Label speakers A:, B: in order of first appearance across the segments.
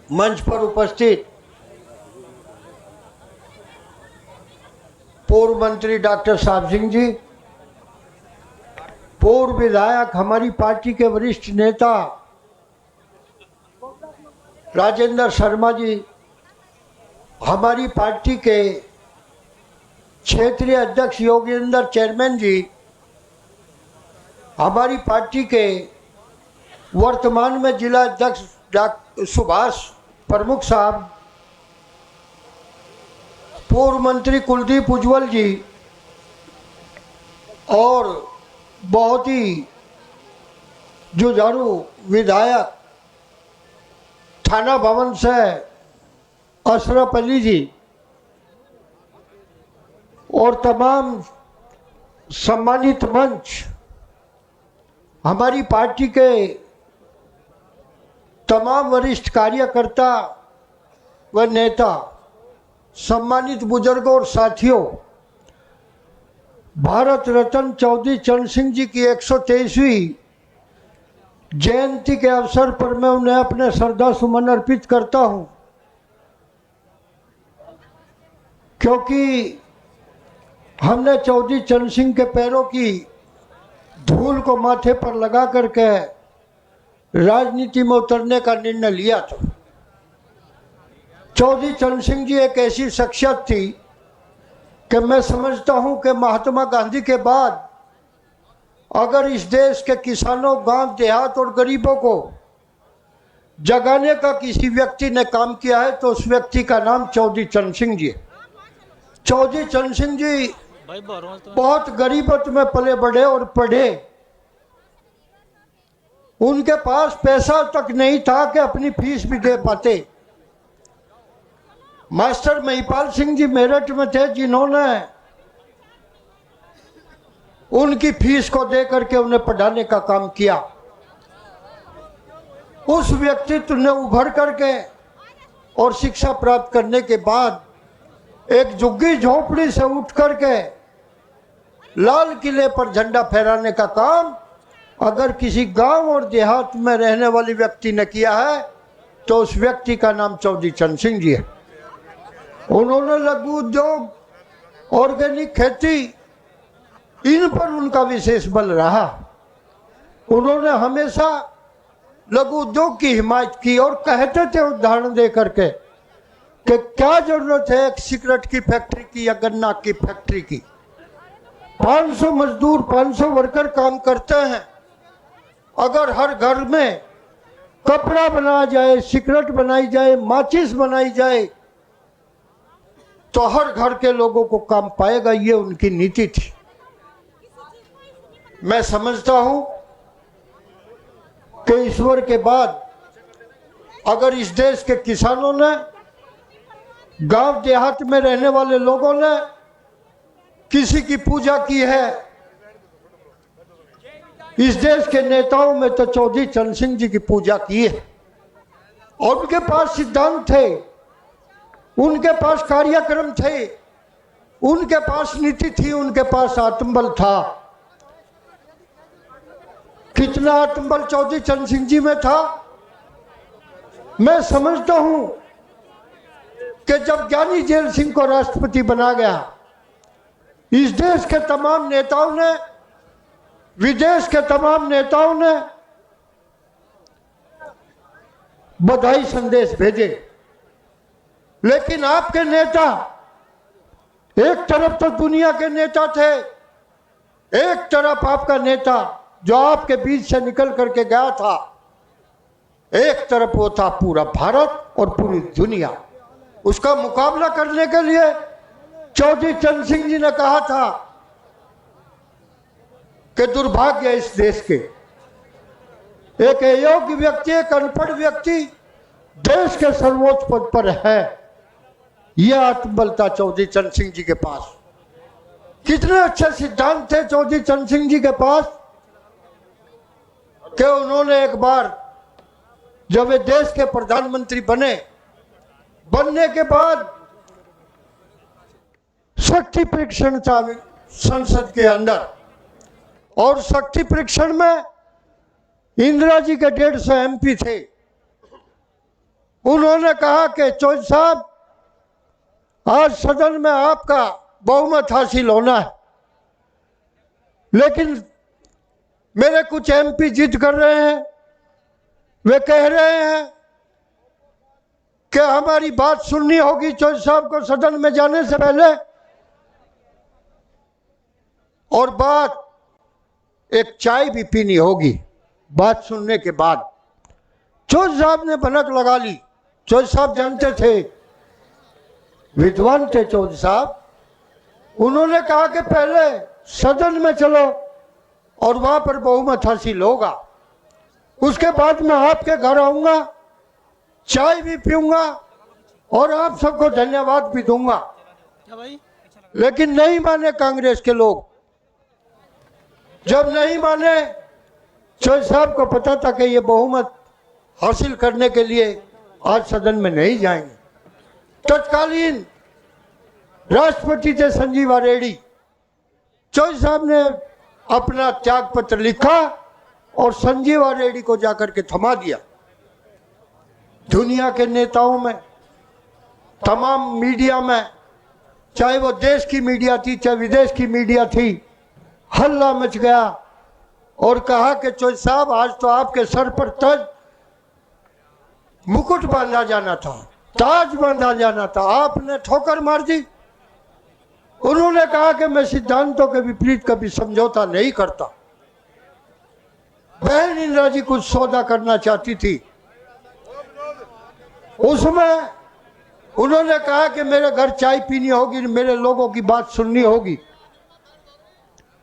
A: मंच पर उपस्थित पूर्व मंत्री डॉक्टर साहब सिंह जी, पूर्व विधायक हमारी पार्टी के वरिष्ठ नेता राजेंद्र शर्मा जी, हमारी पार्टी के क्षेत्रीय अध्यक्ष योगेंद्र चेयरमैन जी, हमारी पार्टी के वर्तमान में जिला अध्यक्ष सुभाष प्रमुख साहब, पूर्व मंत्री कुलदीप उज्ज्वल जी और बहुत ही जुझारू विधायक थाना भवन से अशरफ अली जी और तमाम सम्मानित मंच, हमारी पार्टी के तमाम वरिष्ठ कार्यकर्ता व नेता, सम्मानित बुजुर्गों और साथियों, भारत रत्न चौधरी चरण सिंह जी की 123वीं जयंती के अवसर पर मैं उन्हें अपने श्रद्धा सुमन अर्पित करता हूं, क्योंकि हमने चौधरी चरण सिंह के पैरों की धूल को माथे पर लगा करके राजनीति में उतरने का निर्णय लिया था। चौधरी चरण सिंह जी एक ऐसी शख्सियत थी कि मैं समझता हूं कि महात्मा गांधी के बाद अगर इस देश के किसानों, गांव देहात और गरीबों को जगाने का किसी व्यक्ति ने काम किया है तो उस व्यक्ति का नाम चौधरी चरण सिंह जी है। चौधरी चरण सिंह जी बहुत गरीबत में पले बढ़े और पढ़े। उनके पास पैसा तक नहीं था कि अपनी फीस भी दे पाते। मास्टर महिपाल सिंह जी मेरठ में थे, जिन्होंने उनकी फीस को दे करके उन्हें पढ़ाने का काम किया। उस व्यक्तित्व ने उभर करके और शिक्षा प्राप्त करने के बाद एक झुग्गी झोपड़ी से उठ करके लाल किले पर झंडा फहराने का काम अगर किसी गांव और देहात में रहने वाले व्यक्ति ने किया है तो उस व्यक्ति का नाम चौधरी चरण सिंह जी है। उन्होंने लघु उद्योग, ऑर्गेनिक खेती, इन पर उनका विशेष बल रहा। उन्होंने हमेशा लघु उद्योग की हिमायत की और कहते थे उदाहरण दे करके कि क्या जरूरत है एक सिगरेट की फैक्ट्री की या गन्ना की फैक्ट्री की। 500 मजदूर, 500 वर्कर काम करते हैं। अगर हर घर में कपड़ा बनाया जाए, सिगरेट बनाई जाए, माचिस बनाई जाए तो हर घर के लोगों को काम पाएगा। ये उनकी नीति थी। मैं समझता हूं कि ईश्वर के बाद अगर इस देश के किसानों ने, गांव देहात में रहने वाले लोगों ने किसी की पूजा की है, इस देश के नेताओं में तो चौधरी चरण सिंह जी की पूजा की है। और उनके पास सिद्धांत थे, उनके पास कार्यक्रम थे, उनके पास नीति थी, उनके पास आत्मबल था। कितना आत्मबल चौधरी चरण सिंह जी में था। मैं समझता हूं कि जब ज्ञानी जेल सिंह को राष्ट्रपति बना गया, इस देश के तमाम नेताओं ने, विदेश के तमाम नेताओं ने बधाई संदेश भेजे। लेकिन आपके नेता, एक तरफ तो दुनिया के नेता थे, एक तरफ आपका नेता जो आपके बीच से निकल करके गया था, एक तरफ वो था पूरा भारत और पूरी दुनिया। उसका मुकाबला करने के लिए चौधरी चरण सिंह जी ने कहा था कि दुर्भाग्य है इस देश के, एक अयोग्य व्यक्ति, एक अनपढ़ व्यक्ति देश के सर्वोच्च पद पर है। यह आत्मबल था चौधरी चरण सिंह जी के पास। कितने अच्छे सिद्धांत थे चौधरी चरण सिंह जी के पास कि उन्होंने एक बार जब वे देश के प्रधानमंत्री बने, बनने के बाद शक्ति परीक्षण था संसद के अंदर, और शक्ति परीक्षण में इंदिरा जी के 150 MP थे। उन्होंने कहा कि चौधरी साहब आज सदन में आपका बहुमत हासिल होना है, लेकिन मेरे कुछ MP जिद कर रहे हैं। वे कह रहे हैं कि हमारी बात सुननी होगी चौधरी साहब को सदन में जाने से पहले, और बात एक चाय भी पीनी होगी बात सुनने के बाद। चौधरी साहब ने भनक लगा ली। चौधरी साहब जानते थे, विद्वान थे चौधरी साहब। उन्होंने कहा कि पहले सदन में चलो और वहां पर बहुमत हासिल होगा, उसके बाद मैं आपके घर आऊंगा, चाय भी पीऊंगा और आप सबको धन्यवाद भी दूंगा। लेकिन नहीं माने कांग्रेस के लोग। जब नहीं माने, चौधरी साहब को पता था कि ये बहुमत हासिल करने के लिए आज सदन में नहीं जाएंगे। तत्कालीन राष्ट्रपति थे संजीवा रेड्डी। चौधरी साहब ने अपना त्याग पत्र लिखा और संजीवा रेड्डी को जाकर के थमा दिया। दुनिया के नेताओं में, तमाम मीडिया में, चाहे वो देश की मीडिया थी चाहे विदेश की मीडिया थी, हल्ला मच गया और कहा कि चौधरी साहब आज तो आपके सर पर मुकुट बांधा जाना था, ताज बांधा जाना था, आपने ठोकर मार दी। उन्होंने कहा कि मैं सिद्धांतों के विपरीत कभी समझौता नहीं करता। बहन इंदिरा जी कुछ सौदा करना चाहती थी, उसमें उन्होंने कहा कि मेरे घर चाय पीनी होगी, मेरे लोगों की बात सुननी होगी।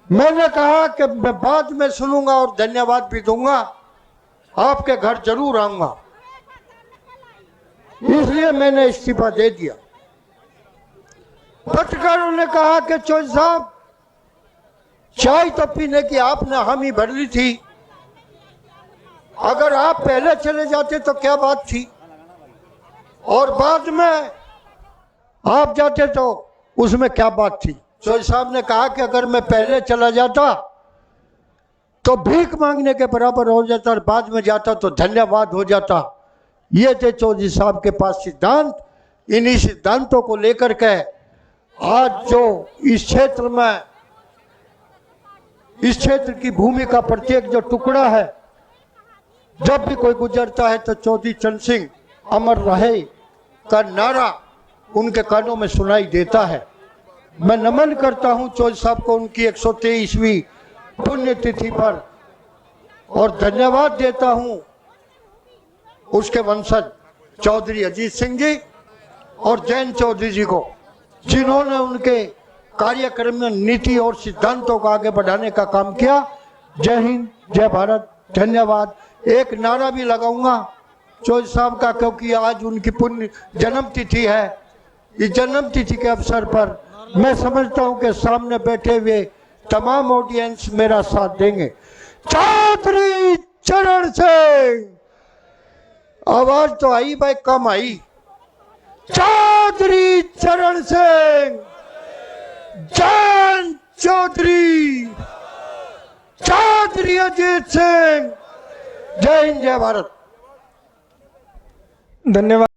A: मैंने कहा कि मैं बाद में सुनूंगा और धन्यवाद भी दूंगा, आपके घर जरूर आऊंगा। इसलिए मैंने इस्तीफा दे दिया। पत्रकारों ने कहा कि चौधरी साहब चाय तो पीने की आपने हामी भर ली थी, अगर आप पहले चले जाते तो क्या बात थी, और बाद में आप जाते तो उसमें क्या बात थी। चौधरी साहब ने कहा कि अगर मैं पहले चला जाता तो भीख मांगने के बराबर हो जाता और बाद में जाता तो धन्यवाद हो जाता। ये थे चौधरी साहब के पास सिद्धांत। इन्हीं सिद्धांतों को लेकर के आज जो इस क्षेत्र में, इस क्षेत्र की भूमि का प्रत्येक जो टुकड़ा है, जब भी कोई गुजरता है तो चौधरी चरण सिंह अमर रहे का नारा उनके कानों में सुनाई देता है। मैं नमन करता हूं चौधरी साहब को उनकी 123वीं पुण्यतिथि पर, और धन्यवाद देता हूं उसके वंशज चौधरी अजीत सिंह जी और जैन चौधरी जी को, जिन्होंने उनके कार्यक्रम में नीति और सिद्धांतों को आगे बढ़ाने का काम किया। जय हिंद, जय भारत, धन्यवाद। एक नारा भी लगाऊंगा चौधरी साहब का, क्योंकि आज उनकी पुण्य जन्म तिथि है। इस जन्म तिथि के अवसर पर मैं समझता हूं कि सामने बैठे हुए तमाम ऑडियंस मेरा साथ देंगे। चौधरी चरण सिंह, आवाज तो आई भाई, कम आई। चौधरी चरण सिंह, जैन चौधरी, चौधरी अजीत सिंह। जय हिंद, जय भारत।
B: धन्यवाद।